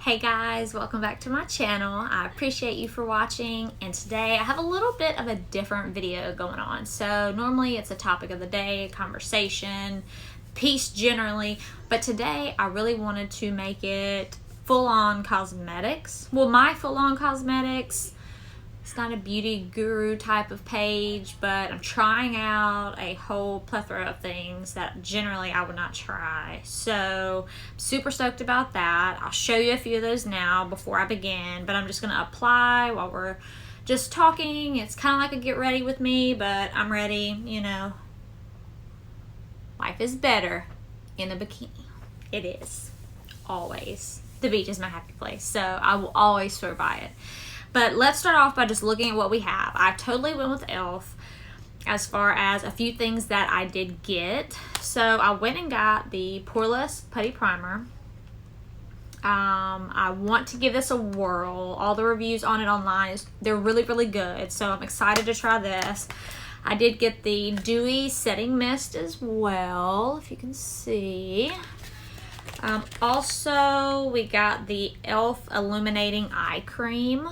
Hey guys, welcome back to my channel. I appreciate you for watching, and today I have a little bit of a different video going on. So normally it's a topic of the day, conversation, peace generally, but today I really wanted to make it full-on cosmetics. Well, my full-on cosmetics. It's not a beauty guru type of page, but I'm trying out a whole plethora of things that generally I would not try. So I'm super stoked about that. I'll show you a few of those now before I begin, but I'm just gonna apply while we're just talking. It's kind of like a get ready with me, but I'm ready, you know. Life is better in a bikini. It is. Always. The beach is my happy place, so I will always swear by it. But let's start off by just looking at what we have. I totally went with E.L.F. as far as a few things that I did get. So I went and got the Poreless Putty Primer. I want to give this a whirl. All the reviews on it online, they're really, really good. So I'm excited to try this. I did get the Dewy Setting Mist as well, if you can see. Also, we got the E.L.F. Illuminating Eye Cream.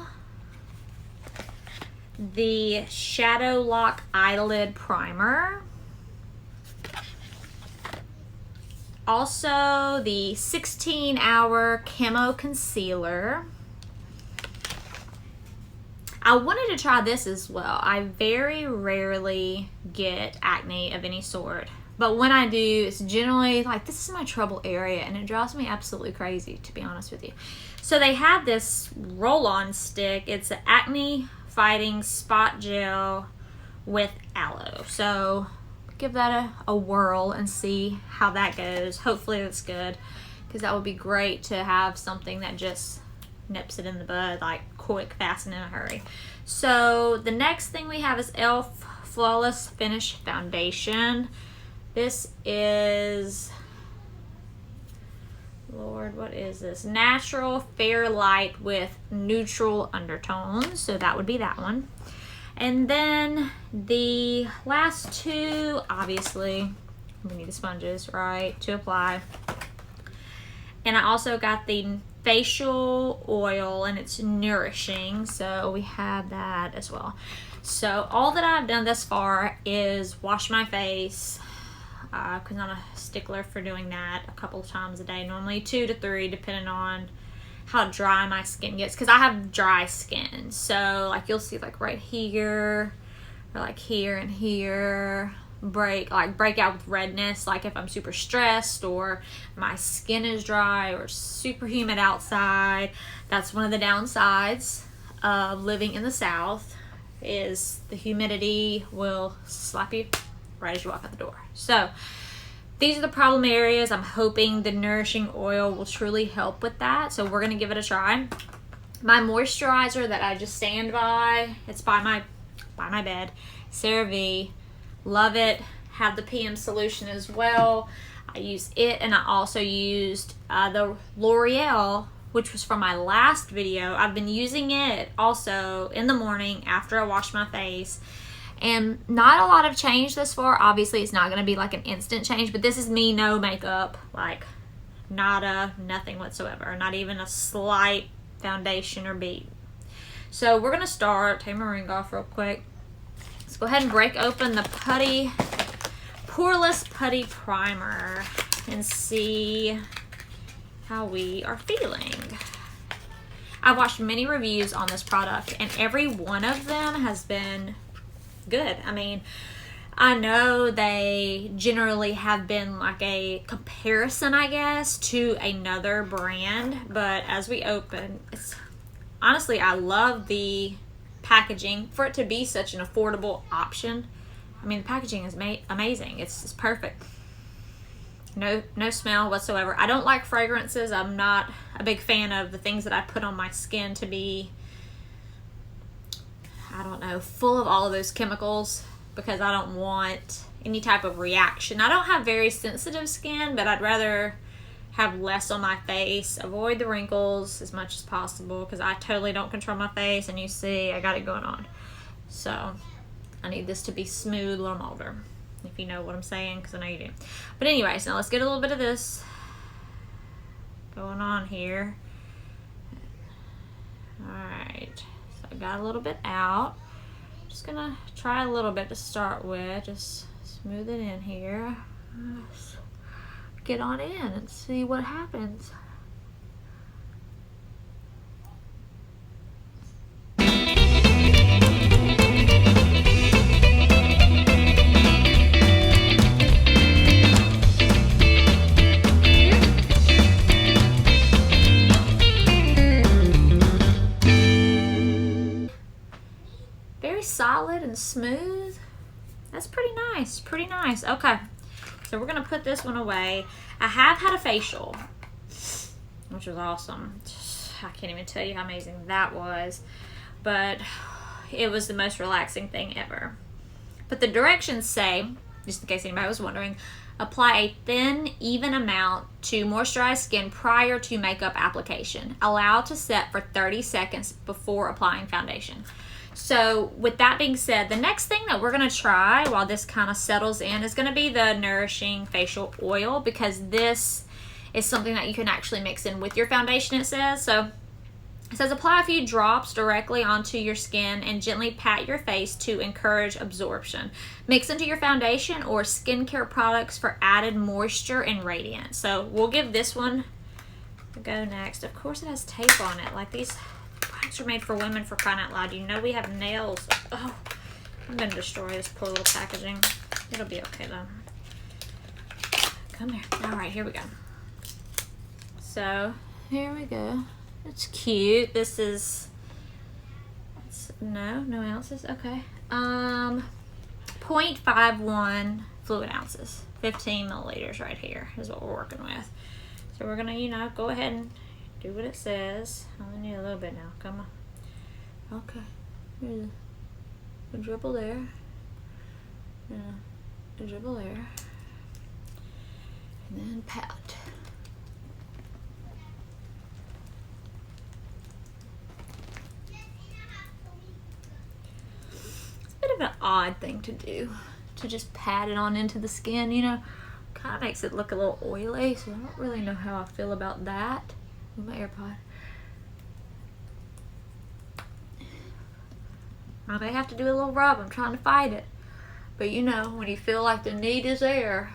The Shadow Lock Eyelid Primer. Also, the 16-Hour Camo Concealer. I wanted to try this as well. I very rarely get acne of any sort. But when I do, it's generally like, this is my trouble area, and it drives me absolutely crazy, to be honest with you. So they have this roll-on stick. It's an acne fighting spot gel with aloe. So give that a whirl and see how that goes. Hopefully it's good, because that would be great to have something that just nips it in the bud, like quick, fast, and in a hurry. So the next thing we have is E.L.F. Flawless Finish Foundation. This is, Lord, what is this? Natural Fair Light with neutral undertones. So that would be that one. And then the last two, obviously, we need the sponges, right, to apply. And I also got the facial oil, and it's nourishing. So we have that as well. So all that I've done thus far is wash my face. Because I'm a stickler for doing that a couple of times a day, normally 2 to 3, depending on how dry my skin gets, because I have dry skin. So like you'll see like right here, or like here and here, break out with redness, like if I'm super stressed or my skin is dry or super humid outside. That's one of the downsides of living in the South, is the humidity will slap you right as you walk out the door. So these are the problem areas. I'm hoping the nourishing oil will truly help with that. So we're gonna give it a try. My moisturizer that I just stand by, it's by my bed, CeraVe. Love it. Have the PM solution as well. I use it, and I also used the L'Oreal, which was from my last video. I've been using it also in the morning after I wash my face. And not a lot of change thus far. Obviously, it's not going to be like an instant change, but this is me, no makeup, like nada, nothing whatsoever. Not even a slight foundation or bead. So we're going to start. Take my ring off real quick. Let's go ahead and break open the Poreless Putty Primer and see how we are feeling. I've watched many reviews on this product, and every one of them has been good. I mean, I know they generally have been like a comparison, I guess, to another brand, but as we open, it's honestly, I love the packaging for it to be such an affordable option. I mean, the packaging is amazing. It's perfect. No smell whatsoever. I don't like fragrances. I'm not a big fan of the things that I put on my skin to be, I don't know, full of all of those chemicals, because I don't want any type of reaction. I don't have very sensitive skin, but I'd rather have less on my face, avoid the wrinkles as much as possible, because I totally don't control my face, and you see I got it going on. So I need this to be smooth when I'm older, if you know what I'm saying, because I know you do. But anyways, now let's get a little bit of this going on here. Alright, so I got a little bit out. Just gonna try a little bit to start with. Just smooth it in here. Just get on in and see what happens. Solid and smooth. That's pretty nice, pretty nice. Okay, so we're gonna put this one away. I have had a facial, which was awesome. I can't even tell you how amazing that was, but it was the most relaxing thing ever. But the directions say, just in case anybody was wondering, apply a thin, even amount to moisturize skin prior to makeup application. Allow to set for 30 seconds before applying foundation. So with that being said, the next thing that we're going to try while this kind of settles in is going to be the Nourishing Facial Oil, because this is something that you can actually mix in with your foundation, it says. So it says apply a few drops directly onto your skin and gently pat your face to encourage absorption. Mix into your foundation or skincare products for added moisture and radiance. So we'll give this one a go next. Of course it has tape on it, like these products are made for women, for crying out loud. You know we have nails. Oh, I'm gonna destroy this poor little packaging. It'll be okay though. Come here. All right, here we go. So here we go. It's cute. This is, no ounces. Okay. 0.51 fluid ounces. 15 milliliters right here is what we're working with. So we're gonna, you know, go ahead and do what it says. I only need a little bit now. Come on. Okay. Here's a dribble there. A dribble there. And then pat. It's a bit of an odd thing to do, to just pat it on into the skin, you know. Kind of makes it look a little oily, so I don't really know how I feel about that. With my AirPod. I may have to do a little rub. I'm trying to fight it. But you know, when you feel like the need is there.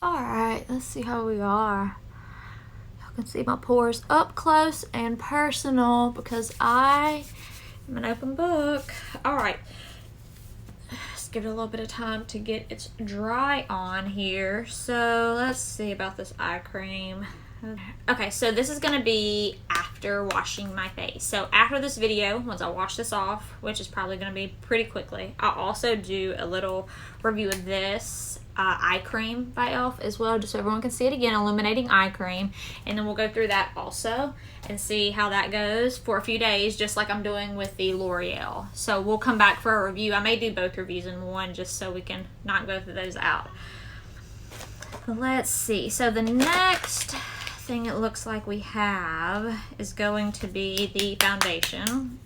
Alright, let's see how we are. You can see my pores up close and personal because I am an open book. Alright. Give it a little bit of time to get its dry on here. So let's see about this eye cream. Okay, so this is gonna be after washing my face. So after this video, once I wash this off, which is probably gonna be pretty quickly, I'll also do a little review of this eye cream by E.L.F. as well, just so everyone can see it again, illuminating eye cream. And then we'll go through that also and see how that goes for a few days, just like I'm doing with the L'Oreal. So we'll come back for a review. I may do both reviews in one just so we can knock both of those out. Let's see. So the next thing it looks like we have is going to be the foundation.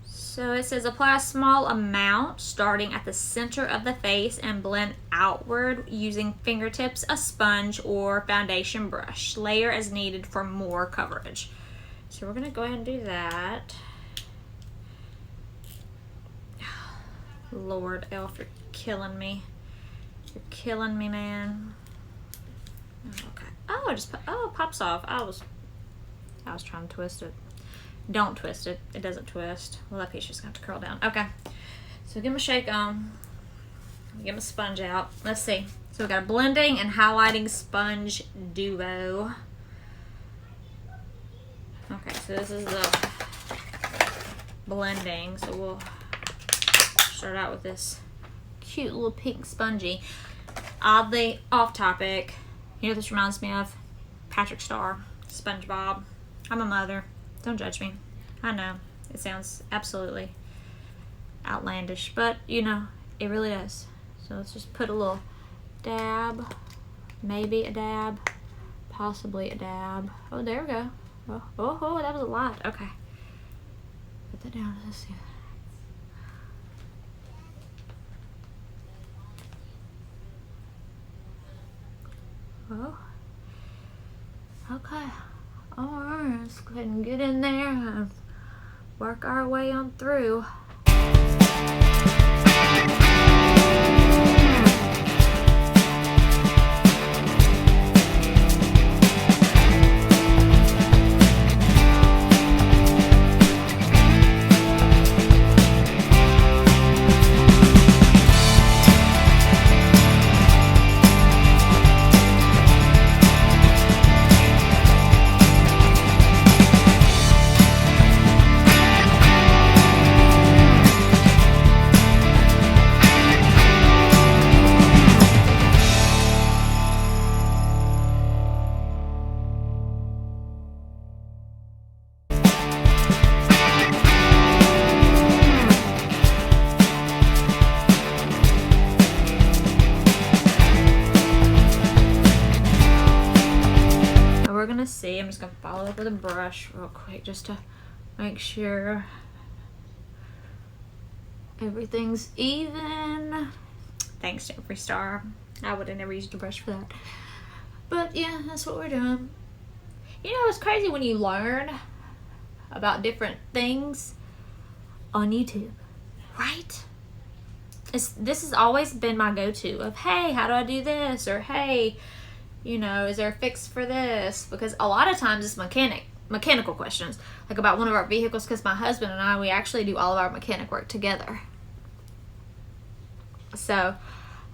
So it says apply a small amount starting at the center of the face and blend outward using fingertips, a sponge, or foundation brush. Layer as needed for more coverage. So we're going to go ahead and do that. Lord, E.L.F., you're killing me. You're killing me, man. Okay. Oh, it pops off. I was trying to twist it. Don't twist it. It doesn't twist. Well, that piece just gonna have to curl down. Okay. So give them a shake on. Get my sponge out. Let's see. So we got a blending and highlighting sponge duo. Okay, so this is the blending. So we'll start out with this cute little pink spongy. Oddly off topic. You know what this reminds me of? Patrick Star, SpongeBob. I'm a mother. Don't judge me. I know. It sounds absolutely outlandish, but you know, it really does. So let's just put a little dab, maybe a dab, possibly a dab. Oh, there we go. Oh, that was a lot. Okay. Put that down. Let's see. go. Okay. Alright, let's go ahead and get in there and work our way on through. We're gonna see. I'm just gonna follow up with a brush real quick just to make sure everything's even. Thanks to every star. I would have never used a brush for that. But yeah, that's what we're doing. You know, it's crazy when you learn about different things on YouTube, right? This has always been my go-to of, hey, how do I do this? Or hey, you know, is there a fix for this? Because a lot of times it's mechanical questions, like about one of our vehicles, because my husband and I, we actually do all of our mechanic work together. So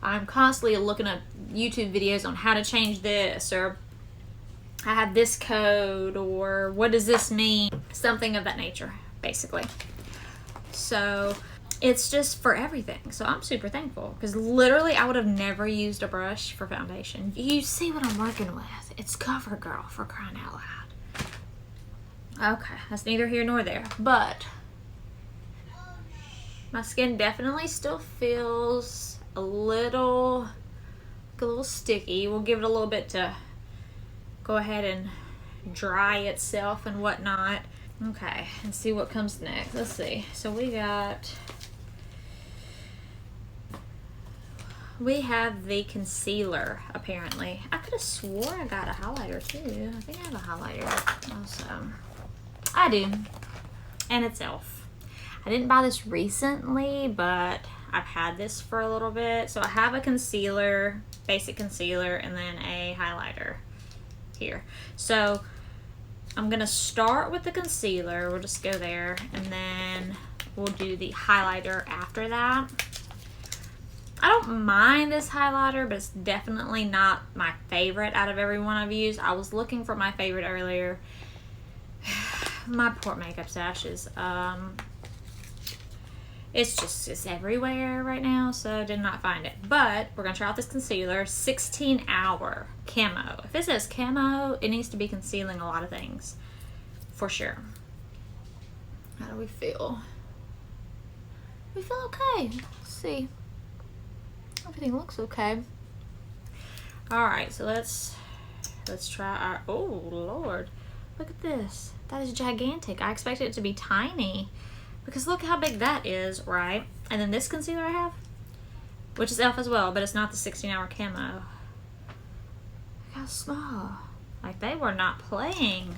I'm constantly looking at YouTube videos on how to change this, or I have this code, or what does this mean? Something of that nature, basically. So it's just for everything. So I'm super thankful, because literally I would have never used a brush for foundation. You see what I'm working with. It's CoverGirl, for crying out loud. Okay, that's neither here nor there, but my skin definitely still feels a little sticky. We'll give it a little bit to go ahead and dry itself and whatnot. Okay, and see what comes next. Let's see. So we have the concealer, apparently. I could have swore I got a highlighter too. I think I have a highlighter also. I do. And it's E.L.F. I didn't buy this recently, but I've had this for a little bit. So I have a concealer, basic concealer, and then a highlighter here. So I'm gonna start with the concealer. We'll just go there, and then we'll do the highlighter after that. I don't mind this highlighter, but it's definitely not my favorite out of every one I've used. I was looking for my favorite earlier. My poor makeup stashes. It's everywhere right now, so did not find it. But we're gonna try out this concealer, 16-hour camo. If it says camo, it needs to be concealing a lot of things, for sure. How do we feel? We feel okay. Let's see. Everything looks okay. All right, so let's try our. Oh Lord, look at this. That is gigantic. I expected it to be tiny, because look how big that is, right? And then this concealer I have, which is E.L.F. as well, but it's not the 16-hour camo. Look how small. Like, they were not playing.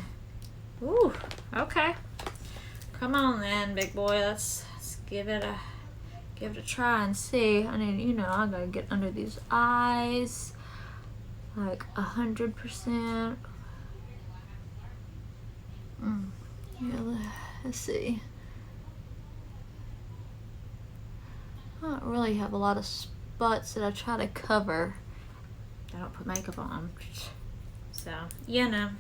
Ooh, okay. Come on then, big boy. Let's give it a try and see. I mean, you know, I gotta get under these eyes, like 100%. Yeah, let's see. I don't really have a lot of spots that I try to cover. I don't put makeup on, so you know.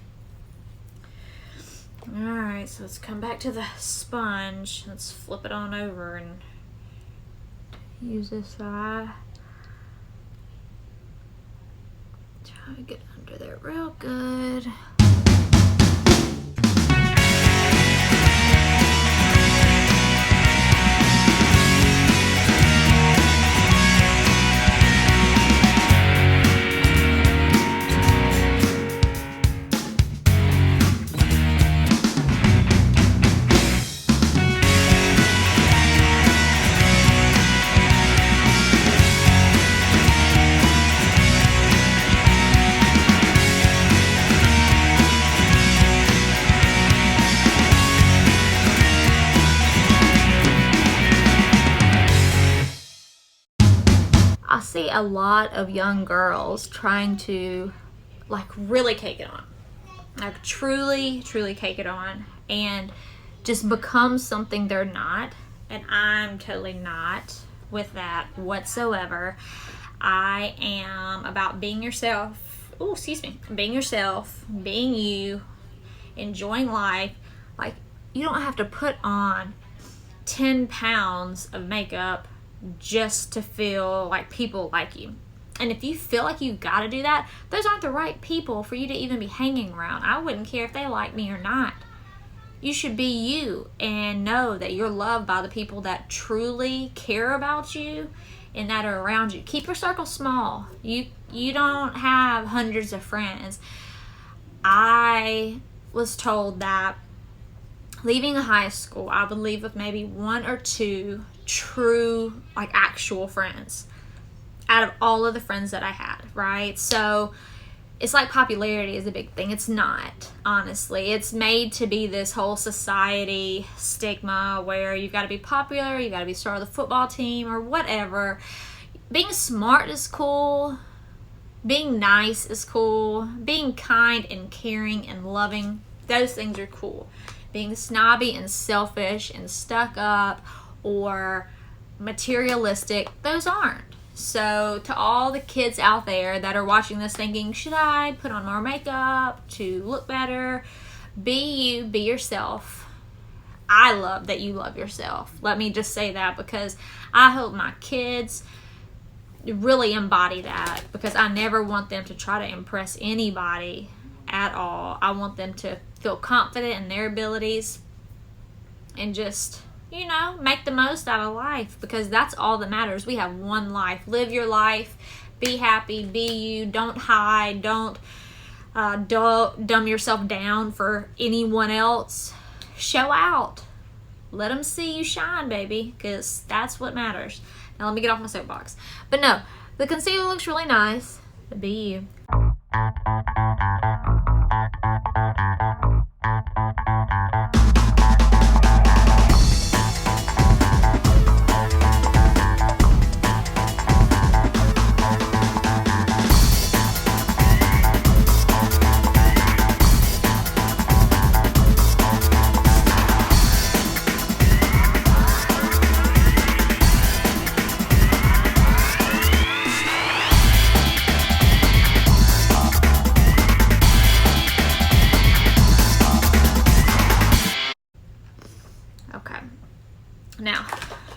All right, so let's come back to the sponge. Let's flip it on over and use this side. Try to get under there real good. see a lot of young girls trying to like really cake it on. Like truly cake it on and just become something they're not. And I'm totally not with that whatsoever. I am about being yourself. Oh, excuse me. Being yourself, being you, enjoying life. Like, you don't have to put on 10 pounds of makeup just to feel like people like you. And if you feel like you've got to do that, those aren't the right people for you to even be hanging around. I wouldn't care if they like me or not. You should be you and know that you're loved by the people that truly care about you and that are around you. Keep your circle small. You don't have hundreds of friends. I was told that leaving high school, I would leave with maybe 1 or 2 true, like actual friends out of all of the friends that I had, right? So it's like popularity is a big thing. It's not, honestly. It's made to be this whole society stigma where you've got to be popular, you've got to be star of the football team or whatever. Being smart is cool. Being nice is cool. Being kind and caring and loving, those things are cool. Being snobby and selfish and stuck up or materialistic, those aren't. So to all the kids out there that are watching this thinking, should I put on more makeup to look better? Be you, be yourself. I love that you love yourself. Let me just say that because I hope my kids really embody that, because I never want them to try to impress anybody at all. I want them to feel confident in their abilities and just, you know, make the most out of life, because that's all that matters. We have one life. Live your life. Be happy. Be you. Don't hide. Don't dumb yourself down for anyone else. Show out. Let them see you shine, baby, because that's what matters. Now let me get off my soapbox. But no, the concealer looks really nice. But be you.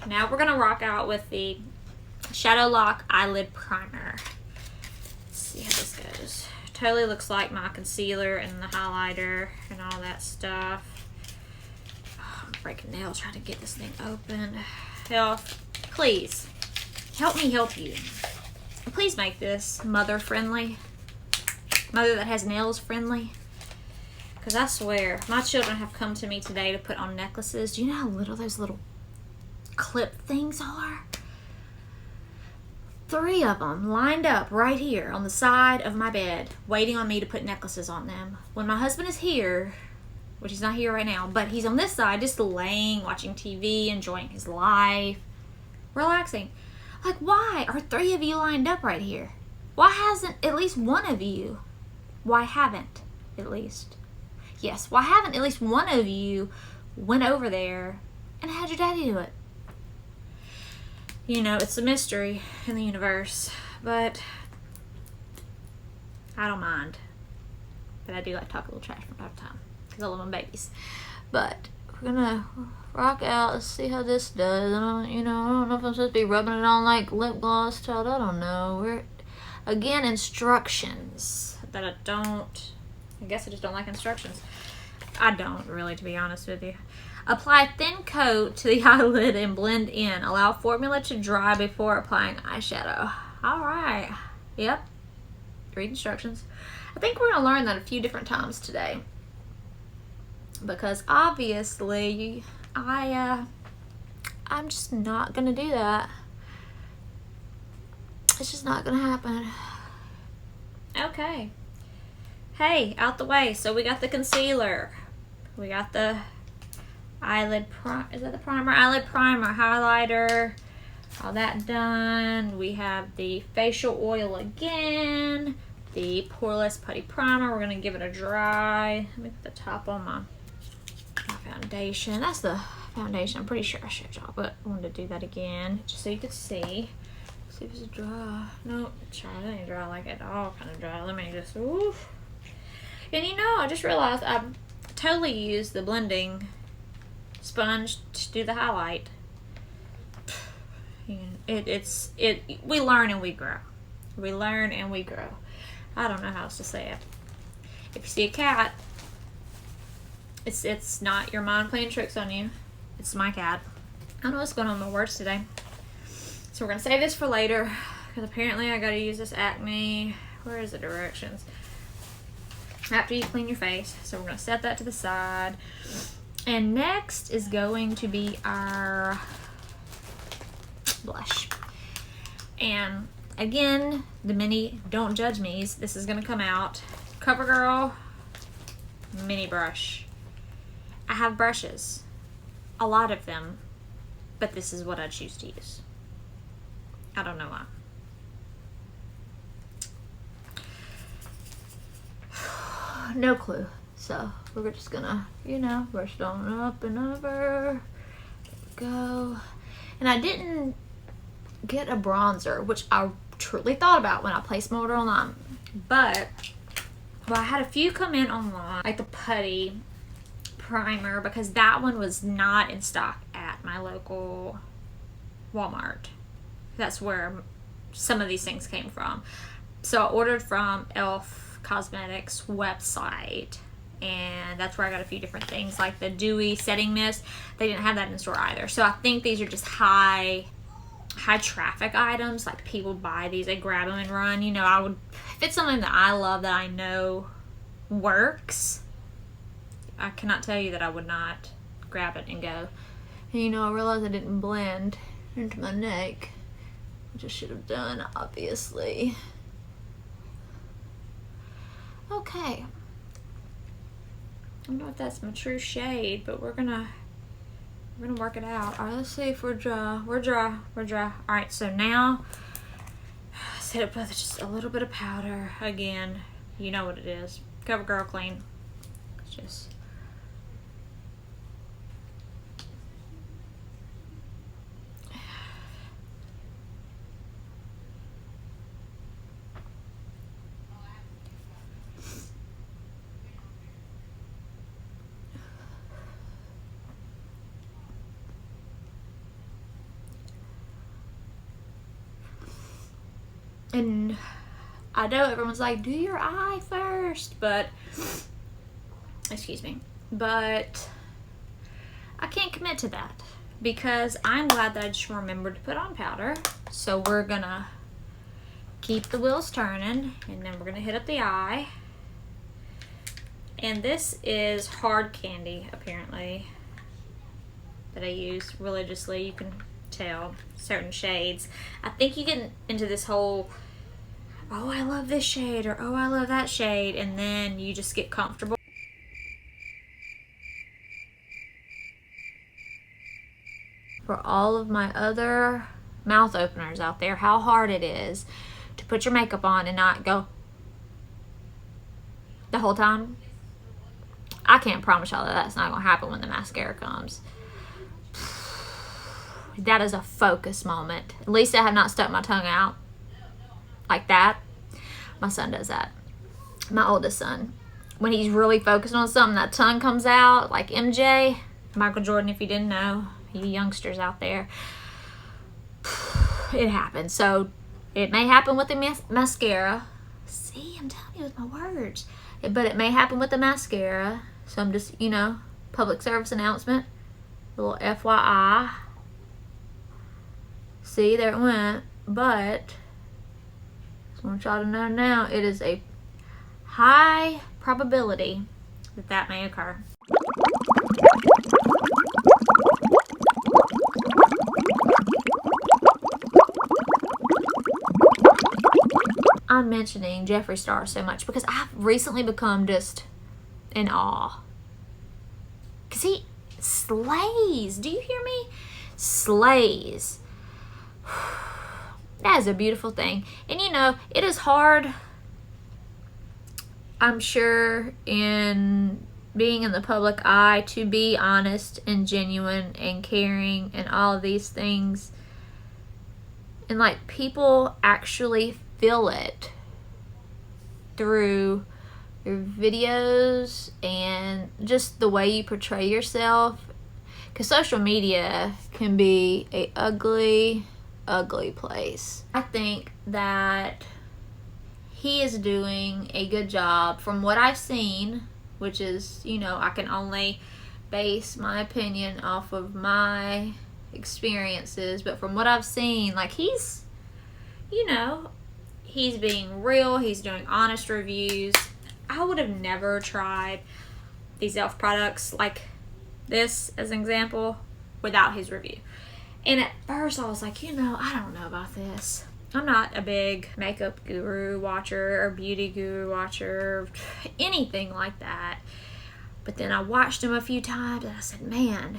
Now we're gonna rock out with the Shadow Lock Eyelid Primer. Let's see how this goes. Totally looks like my concealer and the highlighter and all that stuff. Oh, I'm breaking nails trying to get this thing open. E.L.F, please help me help you. Please make this mother friendly. Mother that has nails friendly. Because I swear, my children have come to me today to put on necklaces. Do you know how little those little clip things are? 3 of them lined up right here on the side of my bed, waiting on me to put necklaces on them. When my husband is here, which he's not here right now, but he's on this side just laying, watching TV, enjoying his life, relaxing. Like, why are 3 of you lined up right here? Why hasn't at least one of you? Why haven't at least? Yes, why haven't at least one of you went over there and had your daddy do it? You know, it's a mystery in the universe, but I don't mind. But I do like to talk a little trash from time to time because I love my babies. But we're gonna rock out. Let's see how this does. I don't know if I'm supposed to be rubbing it on like lip gloss, child. I don't know. We're again instructions that I guess I just don't like instructions. I don't really, to be honest with you. Apply a thin coat to the eyelid and blend in. Allow formula to dry before applying eyeshadow. Alright. Yep. Read instructions. I think we're going to learn that a few different times today. Because obviously, I'm just not going to do that. It's just not going to happen. Okay. Hey, out the way. So we got the concealer. We got the eyelid primer. Is that the primer? Eyelid primer, highlighter, All that done. We have the facial oil again. The Poreless Putty Primer. We're going to give it a dry. Let me put the top on my foundation. That's the foundation. I'm pretty sure I showed y'all, but I wanted to do that again just so you could see. See if it's dry. Nope, child, it ain't dry like at all kind of dry. Let me just, oof. And you know, I just realized I totally used the blending sponge to do the highlight. We learn and we grow. We learn and we grow. I don't know how else to say it. If you see a cat, it's not your mind playing tricks on you. It's my cat. I don't know what's going on with my words today. So we're gonna save this for later because apparently I gotta use this Acne. Where is the directions? After you clean your face. So we're gonna set that to the side. And next is going to be our blush. And again, the mini Don't Judge Me's. This is gonna come out. CoverGirl mini brush. I have brushes, a lot of them, but this is what I choose to use. I don't know why. No clue. So we're just gonna, you know, brush it on up and over. Go. And I didn't get a bronzer, which I truly thought about when I placed my order online. But, well, I had a few come in online, like the putty primer, because that one was not in stock at my local Walmart. That's where some of these things came from. So I ordered from E.L.F. Cosmetics website, and that's where I got a few different things, like the dewy setting mist. They didn't have that in store either. So I think these are just high traffic items. Like, people buy these, they grab them and run. You know, I would, if it's something that I love, that I know works, I cannot tell you that I would not grab it and go. And you know, I realized I didn't blend into my neck, which I should have done, obviously. Okay. I don't know if that's my true shade, but we're gonna work it out. All right, let's see if we're dry. We're dry. All right, so now let's hit it with just a little bit of powder. Again, you know what it is. CoverGirl Clean. It's just. And I know everyone's like, do your eye first, but, excuse me, but I can't commit to that because I'm glad that I just remembered to put on powder. So we're gonna keep the wheels turning, and then we're gonna hit up the eye. And this is hard candy, apparently, that I use religiously. You can tell certain shades. I think you get into this whole, oh, I love this shade, or oh, I love that shade, and then you just get comfortable. For all of my other mouth openers out there, how hard it is to put your makeup on and not go the whole time. I can't promise y'all that that's not gonna happen when the mascara comes. That is a focus moment. At least I have not stuck my tongue out like that. My son does that. My oldest son. When he's really focused on something, that tongue comes out like MJ. Michael Jordan, if you didn't know. You youngsters out there. It happens. So it may happen with the mascara. See, I'm telling you with my words. But it may happen with the mascara. So I'm just, you know, public service announcement. A little FYI. See, there it went. But I just want y'all to know now, it is a high probability that that may occur. I'm mentioning Jeffree Star so much because I've recently become just in awe. Because he slays. Do you hear me? Slays. That is a beautiful thing. And you know, it is hard, I'm sure, in being in the public eye to be honest and genuine and caring and all of these things. And like, people actually feel it through your videos and just the way you portray yourself. Because social media can be a ugly place. I think that he is doing a good job from what I've seen, which is, you know, I can only base my opinion off of my experiences, but from what I've seen, like, he's, you know, he's being real, he's doing honest reviews. I would have never tried these E.L.F. products like this as an example without his review. And at first I was like, you know, I don't know about this. I'm not a big makeup guru watcher or beauty guru watcher, anything like that. But then I watched him a few times and I said, man,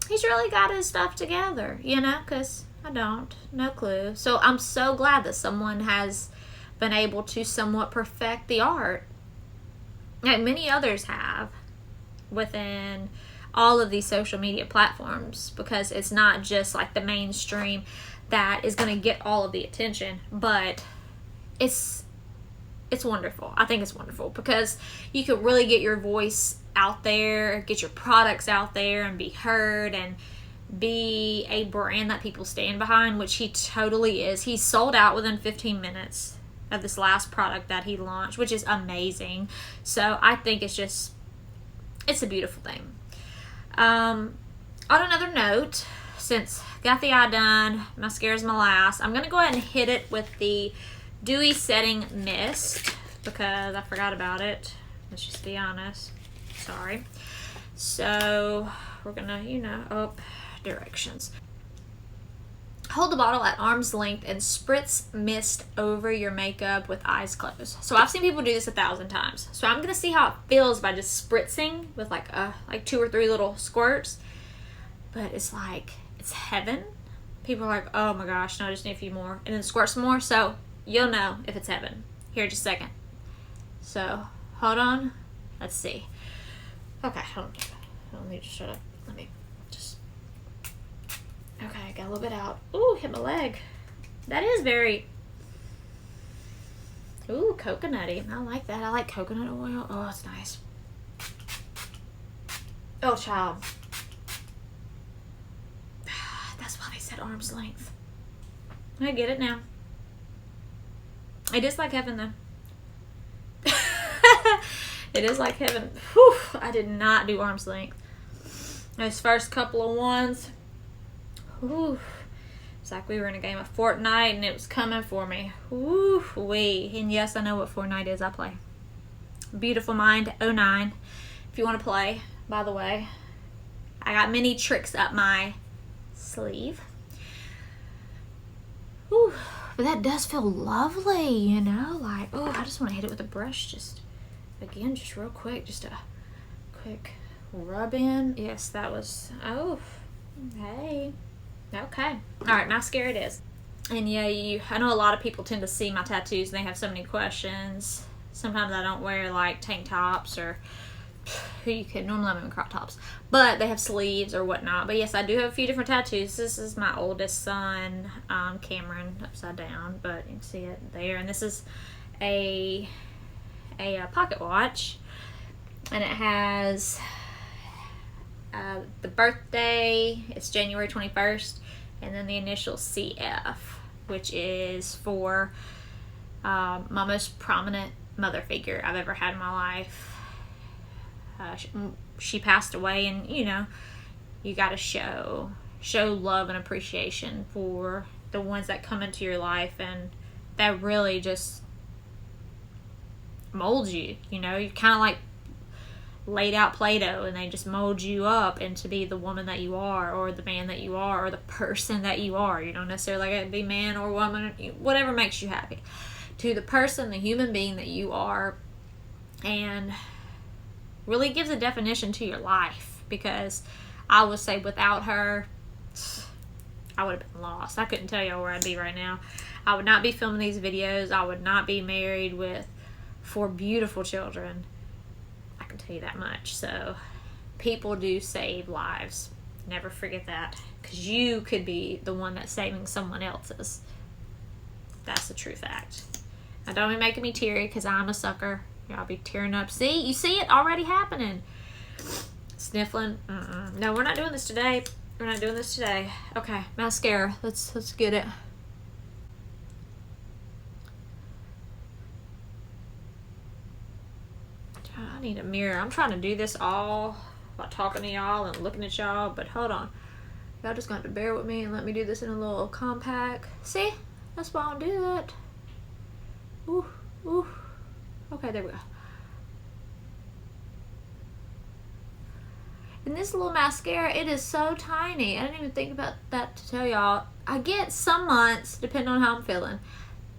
he's really got his stuff together, you know, because I don't, no clue. So I'm so glad that someone has been able to somewhat perfect the art, like many others have, within all of these social media platforms, because it's not just like the mainstream that is going to get all of the attention, but it's wonderful. I think it's wonderful because you can really get your voice out there, get your products out there and be heard and be a brand that people stand behind, which he totally is. He sold out within 15 minutes of this last product that he launched, which is amazing. So I think it's a beautiful thing. On another note, since got the eye done, mascara's my last, I'm going to go ahead and hit it with the Dewy Setting Mist because I forgot about it. Let's just be honest. Sorry. So we're going to, you know, directions. Hold the bottle at arm's length and spritz mist over your makeup with eyes closed. So I've seen people do this 1,000 times. So I'm going to see how it feels by just spritzing with like 2 or 3 little squirts. But it's like, it's heaven. People are like, oh my gosh, no, I just need a few more. And then squirt some more. So you'll know if it's heaven here in just a second. So hold on. Let's see. Okay, hold on. I don't need to shut up. Let me just... Okay, got a little bit out. Ooh, hit my leg. That is very... Ooh, coconutty. I like that. I like coconut oil. Oh, it's nice. Oh, child. That's why they said arm's length. I get it now. It is like heaven, though. It is like heaven. Whew, I did not do arm's length. Those first couple of ones, whew, it's like we were in a game of Fortnite and it was coming for me. Woo-wee. And yes, I know what Fortnite is. I play. Beautiful Mind 09. If you want to play, by the way. I got many tricks up my sleeve. Whew. But that does feel lovely, you know? Like, oh, I just want to hit it with a brush just... Again, just real quick, just a quick rub in. Yes, that was, oh, hey, okay. All right, mascara it is. And yeah, I know a lot of people tend to see my tattoos and they have so many questions. Sometimes I don't wear like tank tops or, who you could, normally I'm in crop tops, but they have sleeves or whatnot. But yes, I do have a few different tattoos. This is my oldest son, Cameron, upside down, but you can see it there. And this is a pocket watch, and it has the birthday, it's January 21st, and then the initial CF, which is for my most prominent mother figure I've ever had in my life. She passed away, and you know, you gotta show love and appreciation for the ones that come into your life and that really just mold you, you know. You kind of like laid out Play-Doh and they just mold you up into be the woman that you are, or the man that you are, or the person that you are. You don't necessarily like to be man or woman, whatever makes you happy, to the person, the human being that you are, and really gives a definition to your life. Because I would say without her, I would have been lost. I couldn't tell y'all where I'd be right now. I would not be filming these videos. I would not be married with 4 beautiful children. I can tell you that much. So people do save lives. Never forget that, because you could be the one that's saving someone else's. That's the true fact. Now don't be making me teary, because I'm a sucker. I'll be tearing up. See? You see it already happening. Sniffling. No, we're not doing this today. We're not doing this today. Okay, mascara. Let's get it. I need a mirror. I'm trying to do this all while talking to y'all and looking at y'all, but hold on. Y'all just got to bear with me and let me do this in a little compact. See? That's why I'll do that. Ooh, ooh. Okay, there we go. And this little mascara, it is so tiny. I didn't even think about that to tell y'all. I get some months, depending on how I'm feeling,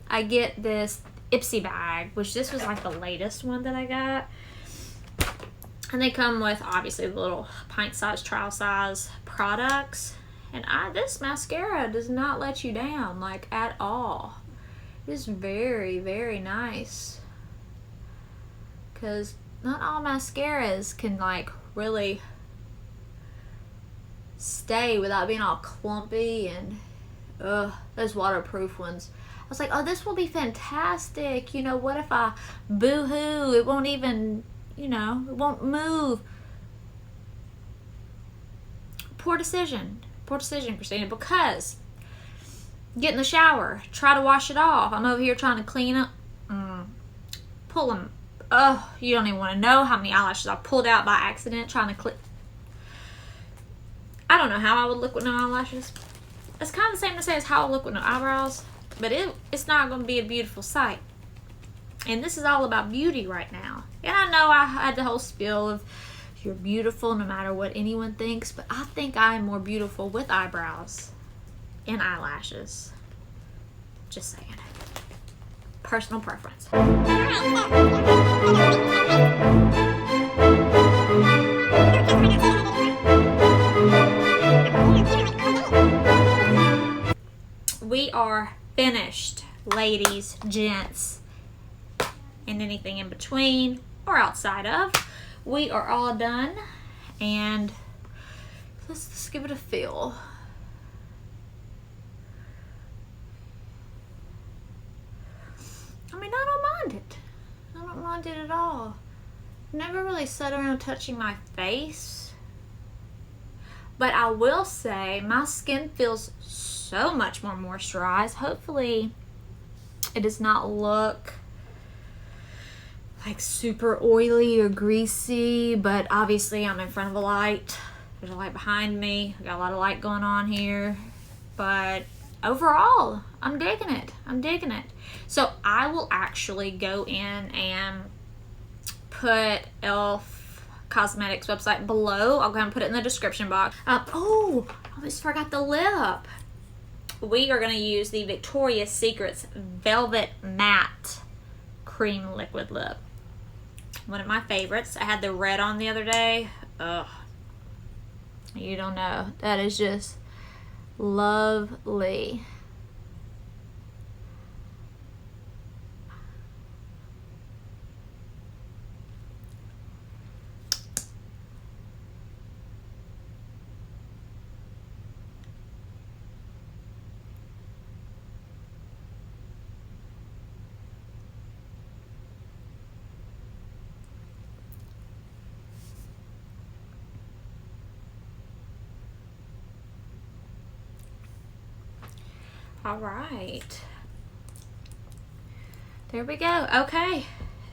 I get this Ipsy bag, which this was like the latest one that I got. And they come with, obviously, the little pint-sized, trial-size products. And this mascara does not let you down, like, at all. It's very, very nice. Because not all mascaras can, like, really stay without being all clumpy and those waterproof ones. I was like, oh, this will be fantastic. You know, what if I boo-hoo? It won't even, you know, it won't move. Poor decision. Poor decision, Christina, because get in the shower, try to wash it off. I'm over here trying to clean up, pull them. Oh, you don't even want to know how many eyelashes I pulled out by accident trying to clip. I don't know how I would look with no eyelashes. It's kind of the same to say as how I look with no eyebrows, but it's not going to be a beautiful sight. And this is all about beauty right now. And I know I had the whole spiel of you're beautiful no matter what anyone thinks, but I think I am more beautiful with eyebrows and eyelashes. Just saying. Personal preference. We are finished, ladies, gents, and anything in between or outside of. We are all done, and let's give it a feel. I mean, I don't mind it. I don't mind it at all. Never really sat around touching my face, but I will say my skin feels so much more moisturized. Hopefully it does not look like super oily or greasy, but obviously I'm in front of a light. There's a light behind me. We got a lot of light going on here, but overall I'm digging it. I'm digging it. So I will actually go in and put E.L.F. Cosmetics website below. I'll go ahead and put it in the description box. Oh, I almost forgot the lip. We are going to use the Victoria's Secret's Velvet Matte Cream Liquid Lip. One of my favorites. I had the red on the other day. Ugh. You don't know. That is just lovely. All right, there we go. Okay,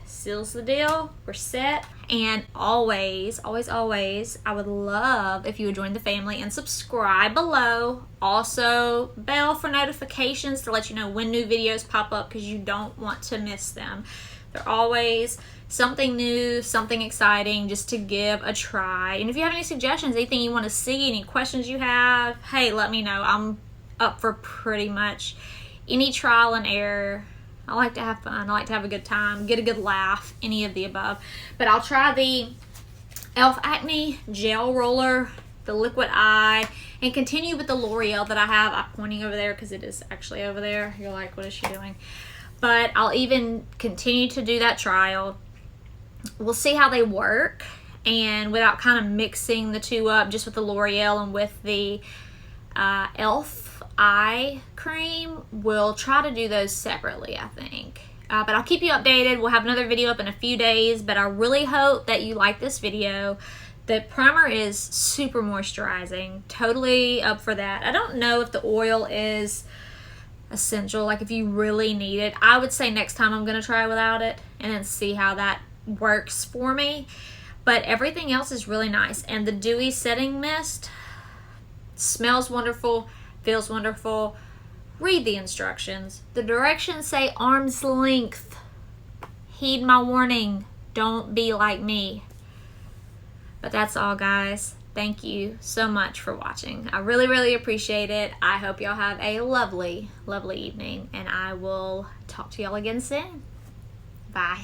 seals the deal. We're set. And always, always, always, I would love if you would join the family and subscribe below. Also, bell for notifications to let you know when new videos pop up, because you don't want to miss them. They're always something new, something exciting, just to give a try. And if you have any suggestions, anything you want to see, any questions you have, hey, let me know. I'm up for pretty much any trial and error. I like to have fun. I like to have a good time, get a good laugh, any of the above. But I'll try the E.L.F. Acne Gel Roller the liquid eye, and continue with the L'Oreal that I have. I'm pointing over there because it is actually over there. You're like, what is she doing? But I'll even continue to do that trial. We'll see how they work, and without kind of mixing the two up, just with the L'Oreal and with the E.L.F. eye cream, we'll try to do those separately, I think. But I'll keep you updated. We'll have another video up in a few days, but I really hope that you like this video. The primer is super moisturizing. Totally up for that. I don't know if the oil is essential, like if you really need it. I would say next time I'm going to try without it and then see how that works for me. But everything else is really nice. And the dewy setting mist smells wonderful, feels wonderful. Read the instructions. The directions say arm's length. Heed my warning. Don't be like me. But that's all, guys. Thank you so much for watching. I really, really appreciate it. I hope y'all have a lovely, lovely evening, and I will talk to y'all again soon. Bye.